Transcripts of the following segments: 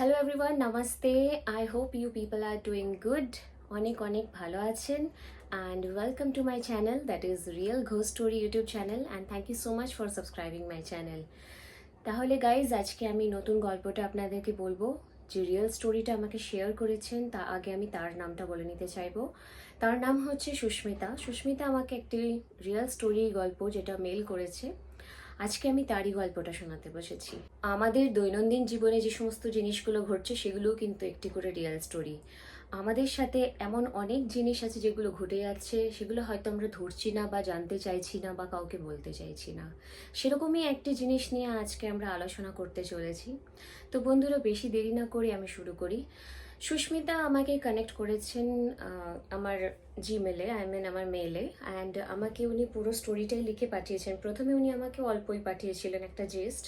Hello everyone, নমস্তে। I hope you people are doing good. অনেক অনেক ভালো আছেন and welcome to my channel, that is real ghost story YouTube channel, and thank you so much for subscribing my channel. তাহলে guys, আজকে আমি নতুন গল্পটা আপনাদেরকে বলবো। যে রিয়েল স্টোরিটা আমাকে শেয়ার করেছেন, তা আগে আমি তার নামটা বলে নিতে চাইবো। তার নাম হচ্ছে সুস্মিতা। সুস্মিতা আমাকে একটি রিয়েল স্টোরি গল্প যেটা মেল করেছে। আজকে আমি তারই গল্পটা শোনাতে বসেছি। আমাদের দৈনন্দিন জীবনে যে সমস্ত জিনিসগুলো ঘটছে সেগুলোও কিন্তু একটি করে রিয়েল স্টোরি। আমাদের সাথে এমন অনেক জিনিস আছে যেগুলো ঘটে যাচ্ছে, সেগুলো হয়তো আমরা ধরছি না বা জানতে চাইছি না বা কাউকে বলতে চাইছি না। সেরকমই একটি জিনিস নিয়ে আজকে আমরা আলোচনা করতে চলেছি। তো বন্ধুরা, বেশি দেরি না করে আমি শুরু করি। সুস্মিতা আমাকে কানেক্ট করেছেন আমার জিমেলে, আমার মেলে, অ্যান্ড আমাকে উনি পুরো স্টোরিটাই লিখে পাঠিয়েছেন। প্রথমে উনি আমাকে অল্পই পাঠিয়েছিলেন, একটা জেস্ট।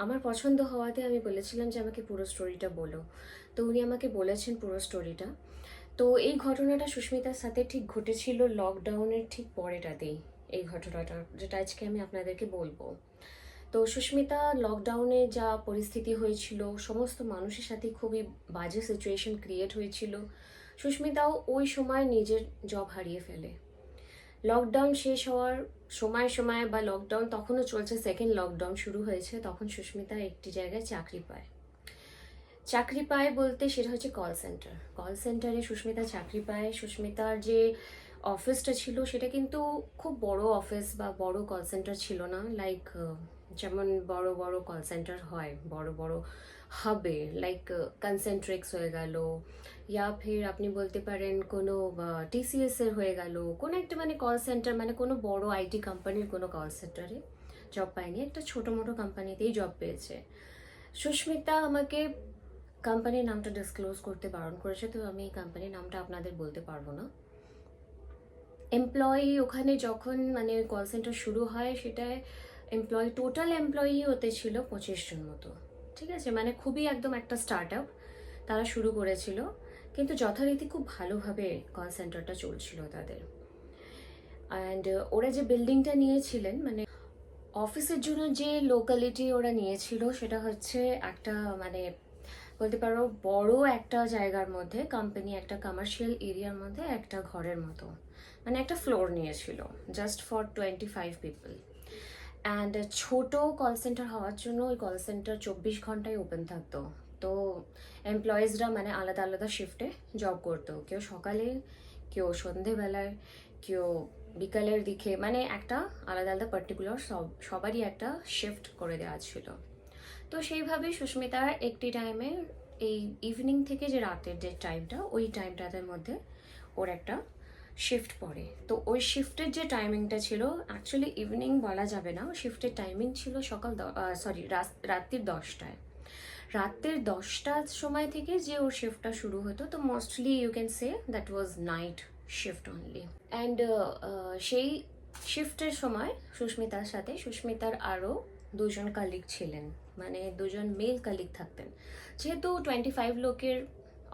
আমার পছন্দ হওয়াতে আমি বলেছিলাম যে আমাকে পুরো স্টোরিটা বলো। তো উনি আমাকে বলেছেন পুরো স্টোরিটা। তো এই ঘটনাটা সুস্মিতার সাথে ঠিক ঘটেছিল লকডাউনের ঠিক পরেটাতেই। এই ঘটনাটা যেটা আজকে আমি আপনাদেরকে বলবো। তো সুস্মিতা, লকডাউনে যা পরিস্থিতি হয়েছিল, সমস্ত মানুষের সাথে খুবই বাজে সিচুয়েশন ক্রিয়েট হয়েছিল। সুস্মিতাও ওই সময় নিজের জব হারিয়ে ফেলে। লকডাউন শেষ হওয়ার সময় সময় বা লকডাউন তখনও চলছে, সেকেন্ড লকডাউন শুরু হয়েছে, তখন সুস্মিতা একটি জায়গায় চাকরি পায়। চাকরি পায় বলতে সেটা হচ্ছে কল সেন্টার। কল সেন্টারে সুস্মিতা চাকরি পায়। সুস্মিতার যে অফিসটা ছিল সেটা কিন্তু খুব বড় অফিস বা বড় কল সেন্টার ছিল না। লাইক যেমন বড় বড় কল সেন্টার হয় বড় বড় হাবে, লাইক কনসেন্ট্রিক্স হয়ে গেল, ইয়া ফির আপনি বলতে পারেন কোনো টিসিএস এর হয়ে গেল, কোনো একটা মানে কল সেন্টার, মানে কোনো বড় আইটি কোম্পানির কোনো কল সেন্টারে জব পায়নি, একটা ছোটো মোটো কোম্পানিতেই জব পেয়েছে। সুস্মিতা আমাকে কোম্পানির নামটা ডিসক্লোজ করতে বারণ করেছে, তো আমি এই কোম্পানির নামটা আপনাদের বলতে পারবো না। এমপ্লয়ি ওখানে যখন মানে কল সেন্টার শুরু হয়, সেটায় টোটাল এমপ্লয়ি হতে ছিল 25 জন মতো। ঠিক আছে, মানে খুবই একদম একটা স্টার্ট আপ তারা শুরু করেছিল, কিন্তু যথারীতি খুব ভালোভাবে কল সেন্টারটা চলছিল তাদের। অ্যান্ড ওরা যে বিল্ডিংটা নিয়েছিলেন, মানে অফিসের জন্য যে লোকালিটি ওরা নিয়েছিল, সেটা হচ্ছে একটা মানে বলতে পারো বড় একটা জায়গার মধ্যে, কোম্পানি একটা কমার্শিয়াল এরিয়ার মধ্যে একটা ঘরের মতো, মানে একটা ফ্লোর নিয়েছিল জাস্ট ফর 25 পিপল। অ্যান্ড ছোট কল সেন্টার হওয়ার জন্য ওই কল সেন্টার 24 ঘন্টায় ওপেন থাকতো। তো এমপ্লয়িজরা মানে আলাদা আলাদা শিফটে জব করতো, কেউ সকালে, কেউ সন্ধেবেলায়, কেউ বিকালের দিকে, মানে একটা আলাদা আলাদা পার্টিকুলার সবারই একটা শিফট করে দেওয়া ছিল। তো সেইভাবেই সুস্মিতার একটি টাইমে এই ইভিনিং থেকে যে রাতের যে টাইমটা, ওই টাইমটাদের মধ্যে ওর একটা শিফট পড়ে। তো ওই শিফটের যে টাইমিংটা ছিল, অ্যাকচুয়ালি ইভিনিং বলা যাবে না, শিফটের টাইমিং ছিল রাত্রির 10টায়। রাতের 10টার সময় থেকে যে ওর শিফটটা শুরু হতো, তো mostly you can say that was night shift only. And সেই শিফটের সময় সুস্মিতার আরও দুজন কালিগ ছিলেন, মানে দুজন মেল কালিগ থাকতেন। যেহেতু 25 লোকের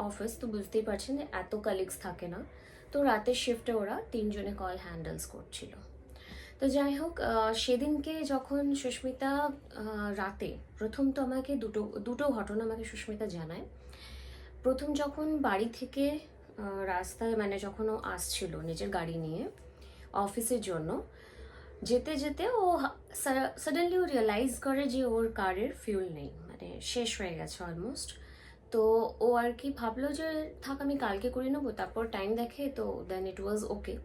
অফিস, তো বুঝতেই পারছেন যে এত কালিগস থাকে না। তো রাতের শিফটে ওরা 3জনে কল হ্যান্ডেলস করছিল। তো যাই হোক, সেদিনকে যখন সুস্মিতা রাতে প্রথম, তো আমাকে দুটো দুটো ঘটনা আমাকে সুস্মিতা জানায়। প্রথম যখন বাড়ি থেকে রাস্তায় মানে যখন ও আসছিল নিজের গাড়ি নিয়ে অফিসের জন্য, যেতে যেতে ও সাডেনলি ও রিয়েলাইজ করে যে ওর কারের ফিউল নেই, মানে শেষ হয়ে গেছে অলমোস্ট। তো ও আর কি ভাবলো যে থাক, আমি কালকে করে নেবো। তারপর টাইম দেখে, তো দেন ইট ওয়াজ ওকে।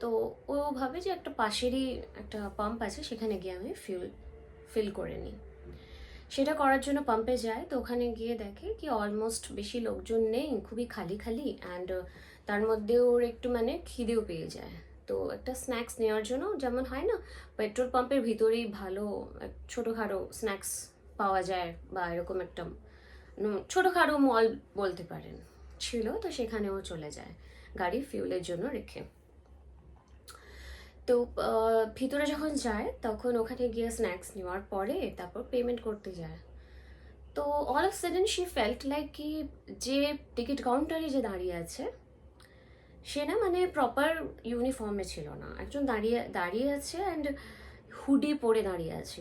তো ও ভাবে যে একটা পাশেরই একটা পাম্প আছে, সেখানে গিয়ে আমি ফিল করে নিই। সেটা করার জন্য পাম্পে যায়। তো ওখানে গিয়ে দেখে কি অলমোস্ট বেশি লোকজন নেই, খুবই খালি খালি। অ্যান্ড তার মধ্যে ওর একটু মানে খিদেও পেয়ে যায়। তো একটা স্ন্যাক্স নেওয়ার জন্য, যেমন হয় না পেট্রোল পাম্পের ভিতরেই ভালো ছোটোখাটো স্ন্যাক্স পাওয়া যায়, বা এরকম একটা ছোটোখাটো মল বলতে পারেন ছিল, তো সেখানেও চলে যায় গাড়ি ফিউলের জন্য রেখে। তো ভিতরে যখন যায়, তখন ওখানে গিয়ে স্ন্যাক্স নেওয়ার পরে তারপর পেমেন্ট করতে যায়। তো all of sudden she felt like কি, যে টিকিট কাউন্টারে যে দাঁড়িয়ে আছে, সে না মানে প্রপার ইউনিফর্মে ছিল না। একজন দাঁড়িয়ে দাঁড়িয়ে আছে, অ্যান্ড হুডি পরে দাঁড়িয়ে আছে,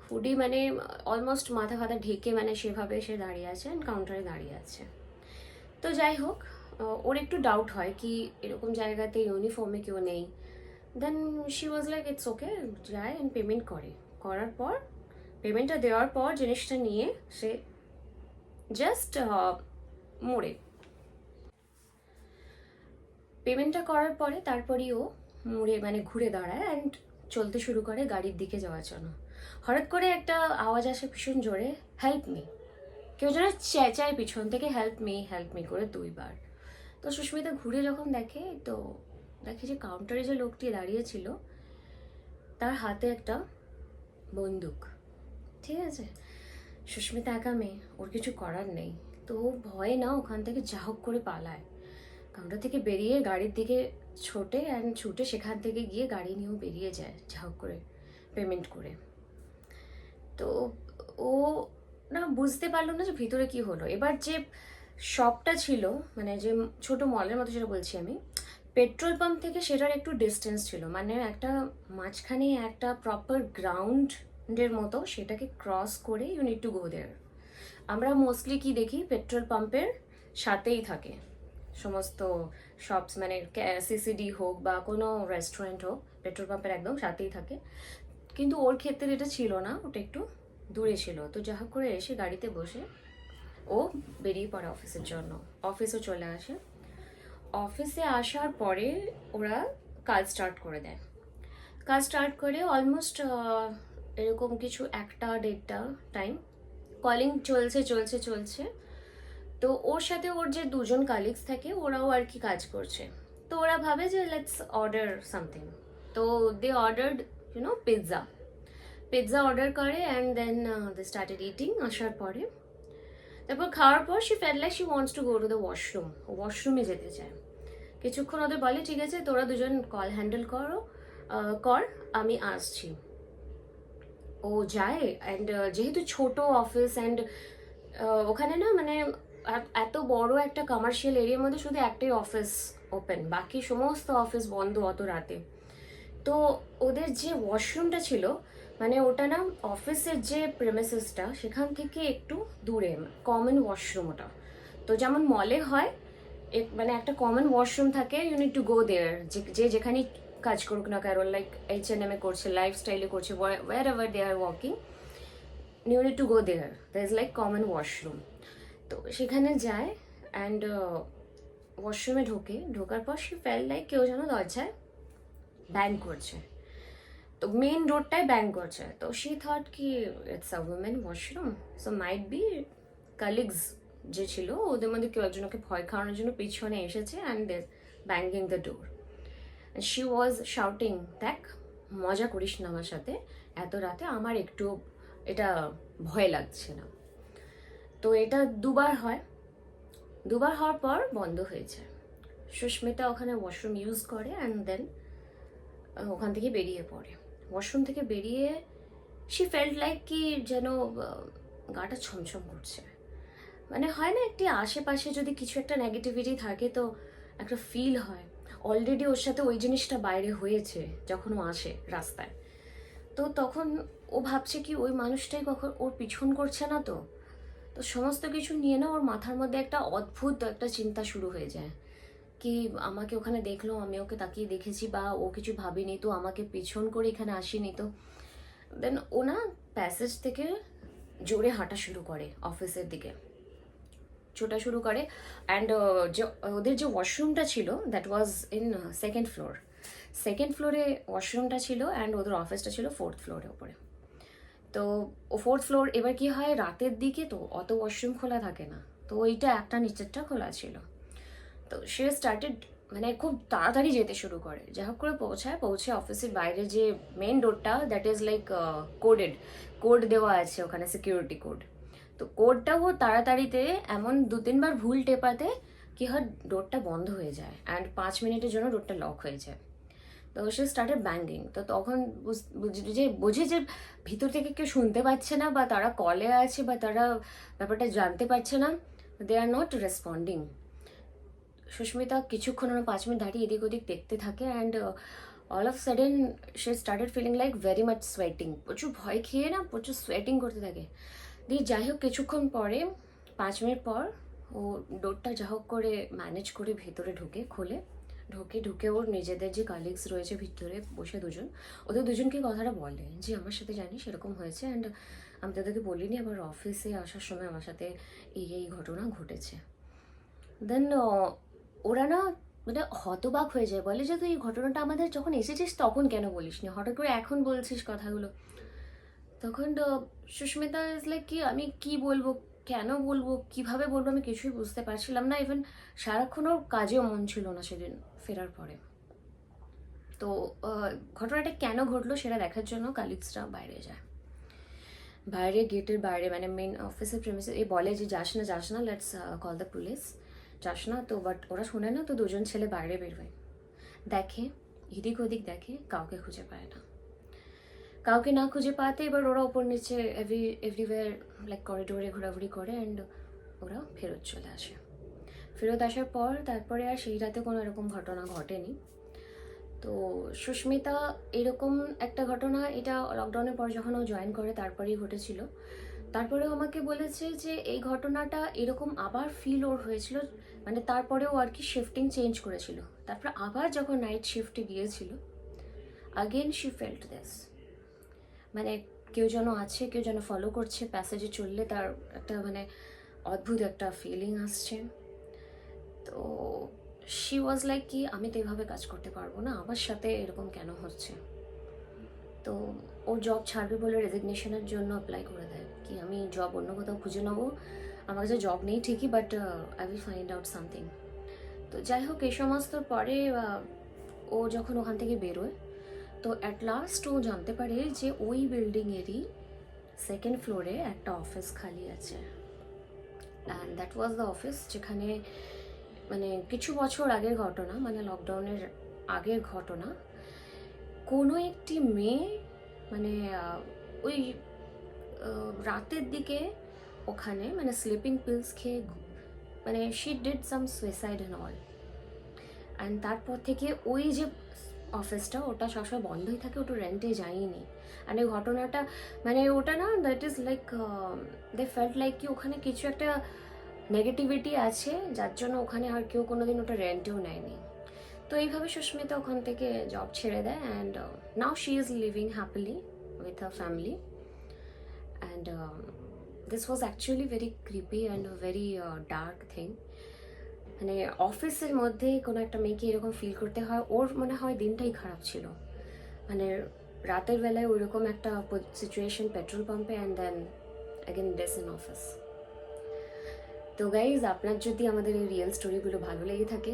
হুডি মানে অলমোস্ট মাথা ফাথা ঢেকে মানে সেভাবে সে দাঁড়িয়ে আছে অ্যান্ড কাউন্টারে দাঁড়িয়ে আছে। তো যাই হোক, ওর একটু ডাউট হয় কি এরকম জায়গাতে ইউনিফর্মে কেউ নেই। Then she was like it's okay, যায় অ্যান্ড পেমেন্ট করে। করার পর পেমেন্টটা দেওয়ার পর জিনিসটা নিয়ে সে জাস্ট মোড়ে পেমেন্টটা করার পরে তারপরেই ও মুড়ে মানে ঘুরে দাঁড়ায় অ্যান্ড চলতে শুরু করে গাড়ির দিকে যাওয়ার জন্য। হঠাৎ করে একটা আওয়াজ আসে ভীষণ জোরে, হেল্প মি। কেউ যেন চেঁচায় পিছন থেকে, হেল্প মি করে 2 বার। তো সুস্মিতা ঘুরে যখন দেখে, তো দেখে যে কাউন্টারে যে লোকটি দাঁড়িয়েছিল তার হাতে একটা বন্দুক। ঠিক আছে, সুস্মিতা একা মেয়ে, ওর কিছু করার নেই। তো ও ভয়ে না ওখান থেকে যা হোক করে পালায়, কাউন্টার থেকে বেরিয়ে গাড়ির দিকে ছোটে অ্যান্ড ছুটে সেখান থেকে গিয়ে গাড়ি নিয়েও বেরিয়ে যায় যা হোক করে পেমেন্ট করে। তো ও না বুঝতে পারলো না যে ভিতরে কি হলো। এবার যে শপটা ছিল মানে যে ছোট মলের মতো যেটা বলছি আমি, পেট্রোল পাম্প থেকে সেটার একটু ডিস্টেন্স ছিল, মানে একটা মাঝখানে একটা প্রপার গ্রাউন্ডের মতো, সেটাকে ক্রস করে ইউ নিড টু গো দেয়ার। আমরা মোস্টলি কি দেখি, পেট্রোল পাম্পের সাথেই থাকে সমস্ত শপস, মানে সিসিডি হোক বা কোনো রেস্টুরেন্ট হোক, পেট্রোল পাম্পের একদম সাথেই থাকে। কিন্তু ওর ক্ষেত্রে এটা ছিল না, ওটা একটু দূরে ছিল। তো যা হোক করে এসে গাড়িতে বসে ও বেরিয়ে পড়ে অফিসের জন্য। অফিসও চলে আসে। অফিসে আসার পরে ওরা কাজ স্টার্ট করে দেয়। কাজ স্টার্ট করে অলমোস্ট এরকম কিছু 1টা 1:30 টাইম কলিং চলছে চলছে চলছে। তো ওর সাথে ওর যে 2জন কালিগস থাকে ওরাও আর কি কাজ করছে। তো ওরা ভাবে যে লেটস অর্ডার সামথিং। তো দে অর্ডার্ড পিৎজা অর্ডার করে and then they started eating. আসার পরে তারপর খাওয়ার পর she felt like she wants to go to the ওয়াশরুমে যেতে চায়। কিছুক্ষণ ওদের বলে ঠিক আছে তোরা 2জন কল হ্যান্ডেল কর, আমি আসছি। ও যায় অ্যান্ড যেহেতু ছোট অফিস অ্যান্ড ওখানে না মানে এত বড় একটা কমার্শিয়াল এরিয়ার মধ্যে শুধু একটাই অফিস ওপেন, বাকি সমস্ত অফিস বন্ধ অত রাতে। তো ওদের যে ওয়াশরুমটা ছিল মানে ওটা না অফিসের যে প্রেমিসেসটা সেখান থেকে একটু দূরে, কমন ওয়াশরুম ওটা। তো যেমন মলে হয় মানে একটা কমন ওয়াশরুম থাকে, ইউ নিড টু গো দেয়ার, যে যেখানেই কাজ করুক না কারণ লাইক H&M এ করছে, লাইফস্টাইলে করছে, wherever they are working, you need to go there, there is like common washroom. তো সেখানে যায় অ্যান্ড ওয়াশরুমে ঢোকার পর সে ফেল লাইক কেউ যেন দরজায় ব্যাং করছে। তো মেন রোডটায় ব্যাং করছে। তো শি থট কি it's a women washroom, so might be colleagues যে ছিল ওদের মধ্যে কেউ একজনকে ভয় খাওয়ানোর জন্য পিছনে এসেছে and they banging the door. She was shouting, দেখ মজা করিস না আমার সাথে এত রাতে, আমার একটু এটা ভয় লাগছে না। তো এটা 2বার হয়। 2বার হওয়ার পর বন্ধ হয়েছে। সুস্মিতা ওখানে ওয়াশরুম ইউজ করে অ্যান্ড দেন ওখান থেকে বেরিয়ে পড়ে। ওয়াশরুম থেকে বেরিয়ে শি ফেল্ট লাইক কি যেন গাটা ছমছম করছে। মানে হয় না একটি আশেপাশে যদি কিছু একটা নেগেটিভিটি থাকে তো একটা ফিল হয়। অলরেডি ওর সাথে ওই জিনিসটা বাইরে হয়েছে যখন ও আসে রাস্তায়। তো তখন ও ভাবছে কি ওই মানুষটাই কখন ওর পিছন করছে না তো। তো সমস্ত কিছু নিয়ে না ওর মাথার মধ্যে একটা অদ্ভুত একটা চিন্তা শুরু হয়ে যায় কি আমাকে ওখানে দেখলো, আমি ওকে তাকিয়ে দেখেছি, বা ও কিছু ভাবিনি তো, আমাকে পিছন করে এখানে আসেনি তো। দেন ও না প্যাসেজ থেকে জোরে হাঁটা শুরু করে অফিসের দিকে, ছোটা শুরু করে। অ্যান্ড যে ওদের যে ওয়াশরুমটা ছিল দ্যাট ওয়াজ ইন সেকেন্ড ফ্লোরে ওয়াশরুমটা ছিল অ্যান্ড ওদের অফিসটা ছিল 4th ফ্লোরের উপরে। তো ও 4th ফ্লোর, এবার কি হয় রাতের দিকে তো অত ওয়াশরুম খোলা থাকে না, তো ওইটা একটা নিচেরটা খোলা ছিল। তো সে স্টার্টেড মানে খুব তাড়াতাড়ি যেতে শুরু করে, যা হোক করে পৌঁছে অফিসের বাইরে যে মেন ডোরটা দ্যাট ইজ লাইক কোড দেওয়া আছে ওখানে, সিকিউরিটি কোড। তো কোডটাও তাড়াতাড়িতে এমন 2-3 বার ভুল টেপাতে কি হয় ডোরটা বন্ধ হয়ে যায় অ্যান্ড 5 মিনিটের জন্য ডোরটা লক হয়ে যায়। তো সে স্টার্টেড ব্যাঙ্গিং। তো তখন বোঝে যে ভিতর থেকে কেউ শুনতে পাচ্ছে না, বা তারা কলে আছে, বা তারা ব্যাপারটা জানতে পারছে না, they are not responding. Susmita কিছুক্ষণ 5 মিনিট দাঁড়িয়ে এদিক ওদিক দেখতে থাকে and all of sudden she started feeling like very much sweating, প্রচুর ভয় খেয়ে না প্রচুর সোয়েটিং করতে থাকে। দিয়ে যাই হোক কিছুক্ষণ পরে 5 মিনিট পর ও ডোরটা যা হোক করে ম্যানেজ করে ভেতরে ঢুকে ওর নিজেদের যে কালিগস রয়েছে ভিতরে বসে দুজন, ওদের দুজনকে কথাটা বলে যে আমার সাথে জানিস এরকম হয়েছে, অ্যান্ড আমি তাদেরকে বলিনি, আমার অফিসে আসার সময় আমার সাথে এই ঘটনা ঘটেছে। দেন ওরা না মানে হতবাক হয়ে যায়, বলে যে তুই এই ঘটনাটা আমাদের যখন এসেছিস তখন কেন বলিসনি, হঠাৎ করে এখন বলছিস কথাগুলো। তখন সুস্মিতা ইজ লাইক কি আমি কি বলবো, কেন বলবো, কিভাবে বলবো, আমি কিছুই বুঝতে পারছিলাম না। ইভেন সারাক্ষণ ওর কাজেও মন ছিল না সেদিন ফেরার পরে। তো ঘটনাটা কেন ঘটলো সেটা দেখার জন্য কালিগসরা বাইরে যায়, বাইরে গেটের বাইরে মানে মেন অফিসের প্রেমিসে এ বলে যে যাস না লেটস কল দ্য পুলিশ, যাস না। তো বাট ওরা শোনে না, তো দুজন ছেলে বাইরে বেরোয়, দেখে এদিক ওদিক দেখে, কাউকে খুঁজে পায় না। কাউকে না খুঁজে পাতে এবার ওরা ওপর নিচে এভরিওয়্যার লাইক করিডোরে ঘোরাঘুরি করে, অ্যান্ড ওরা ফেরত চলে আসে। ফেরত আসার পর তারপরে আর সেই রাতে কোনো এরকম ঘটনা ঘটেনি। তো সুস্মিতা এরকম একটা ঘটনা, এটা লকডাউনের পর যখন ও জয়েন করে তারপরেই ঘটেছিল। তারপরেও আমাকে বলেছে যে এই ঘটনাটা এরকম আবার ফিল ওর হয়েছিল, মানে তারপরেও আর কি শিফটিং চেঞ্জ করেছিল, তারপর আবার যখন নাইট শিফটে গিয়েছিল আগেন শি ফেল্ট দিস, মানে কেউ যেন আছে, কেউ যেন ফলো করছে, প্যাসেজে চললে তার একটা মানে অদ্ভুত একটা ফিলিং আসছে। তো শি ওয়াজ লাইক কি আমি তো এভাবে কাজ করতে পারবো না, আমার সাথে এরকম কেন হচ্ছে। তো ও জব ছাড়বে বলে রেজিগনেশনের জন্য অ্যাপ্লাই করে দেয়, কি আমি জব অন্য কোথাও খুঁজে নেবো, আমার কাছে জব নেই ঠিকই but I will find out something. তো যাই হোক এই সমস্ত পরে ও যখন ওখান থেকে বেরোয়, তো অ্যাট লাস্ট ও জানতে পারে যে ওই বিল্ডিংয়েরই সেকেন্ড ফ্লোরে একটা অফিস খালি আছে, and that was the office যেখানে মানে কিছু বছর আগের ঘটনা, মানে লকডাউনের আগের ঘটনা, কোনো একটি মেয়ে মানে ওই রাতের দিকে ওখানে মানে স্লিপিং পিলস খেয়ে মানে she did some suicide and all, and তারপর থেকে ওই যে অফিসটা ওটা সবসময় বন্ধই থাকে, ওটা রেন্টে যায়নি। অ্যান্ড এই ঘটনাটা মানে ওটা না that is like they felt like কি ওখানে কিছু একটা নেগেটিভিটি আছে যার জন্য ওখানে আর কেউ কোনোদিন ওটা রেন্টেও নেয়নি। তো এইভাবে সুস্মিতা ওখান থেকে জব ছেড়ে দেয়, and now she is living happily with her family. And this was actually very creepy and very dark thing, মানে অফিসের মধ্যে কোনো একটা মেয়েকে এরকম ফিল করতে হয়, ওর মনে হয় দিনটাই খারাপ ছিল, মানে রাতের বেলায় ওইরকম একটা সিচুয়েশন পেট্রোল পাম্পে, and then again days in office. তো গাইজ আপনার যদি আমাদের এই রিয়েল স্টোরিগুলো ভালো লেগে থাকে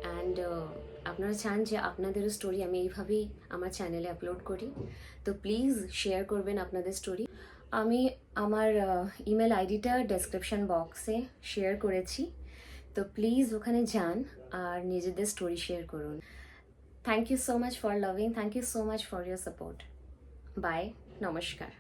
অ্যান্ড আপনারা চান যে আপনাদেরও স্টোরি আমি এইভাবেই আমার চ্যানেলে আপলোড করি, তো প্লিজ শেয়ার করবেন আপনাদের স্টোরি। আমি আমার ইমেল আইডিটা ডেসক্রিপশন বক্সে শেয়ার করেছি, তো প্লিজ ওখানে যান আর নিজেদের স্টোরি শেয়ার করুন। Thank you so much for loving, thank you so much for your support. Bye, নমস্কার।